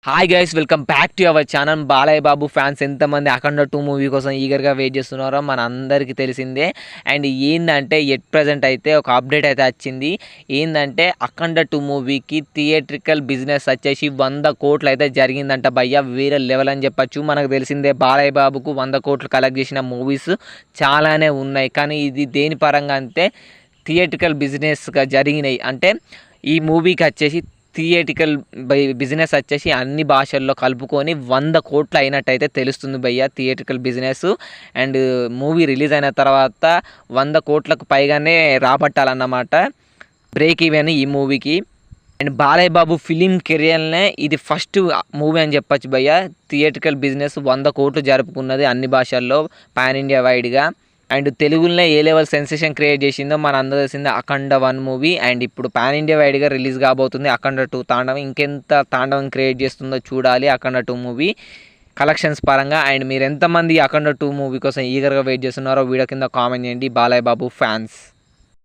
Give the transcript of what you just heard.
Hi guys, welcome back to our channel. Balayya Babu fans ఎంతమంది అఖండ 2 movie కోసం ఈగర్గా wait చేస్తున్నారో మన అందరికీ తెలిసిందే. అండ్ ఏందంటే ఎట్ ప్రజెంట్ అయితే ఒక అప్డేట్ అయితే వచ్చింది. ఏంటంటే అఖండ 2 మూవీకి థియేట్రికల్ బిజినెస్ వచ్చేసి 100 కోట్లు అయితే జరిగిందంట భయ్య. వేరే లెవెల్ అని చెప్పచ్చు. మనకు తెలిసిందే బాలయ్య బాబుకు 100 కోట్లు కలెక్ట్ చేసిన మూవీస్ చాలానే ఉన్నాయి. కానీ ఇది దేని పరంగా అంటే థియేట్రికల్ బిజినెస్గా జరిగినాయి. అంటే ఈ మూవీకి వచ్చేసి థియేటికల్ బిజినెస్ వచ్చేసి అన్ని భాషల్లో కలుపుకొని 100 కోట్లు అయినట్టయితే తెలుస్తుంది భయ్య theatrical business. And movie release అయిన తర్వాత 100 కోట్లకు పైగానే రాబట్టాలన్నమాట బ్రేక్ ఈవెన్ ఈ మూవీకి. అండ్ బాలయ్య బాబు ఫిలిం కెరియర్నే ఇది ఫస్ట్ మూవీ అని చెప్పచ్చు భయ్య. థియేటికల్ బిజినెస్ 100 కోట్లు జరుపుకున్నది అన్ని భాషల్లో పాన్ ఇండియా వైడ్గా. అండ్ తెలుగులోనే ఏ లెవెల్ సెన్సేషన్ క్రియేట్ చేసిందో మన అందరూ తెలిసిందే అఖండ 1 మూవీ. అండ్ ఇప్పుడు పాన్ ఇండియా వైడ్గా రిలీజ్ కాబోతుంది అఖండ 2 తాండవం. ఇంకెంత తాండవం క్రియేట్ చేస్తుందో చూడాలి అఖండ 2 మూవీ కలెక్షన్స్ పరంగా. అండ్ మీరు ఎంతమంది అఖండ 2 మూవీ కోసం ఈగర్గా వెయిట్ చేస్తున్నారో వీడియో కింద కామెంట్ చేయండి బాలయ్య బాబు ఫ్యాన్స్.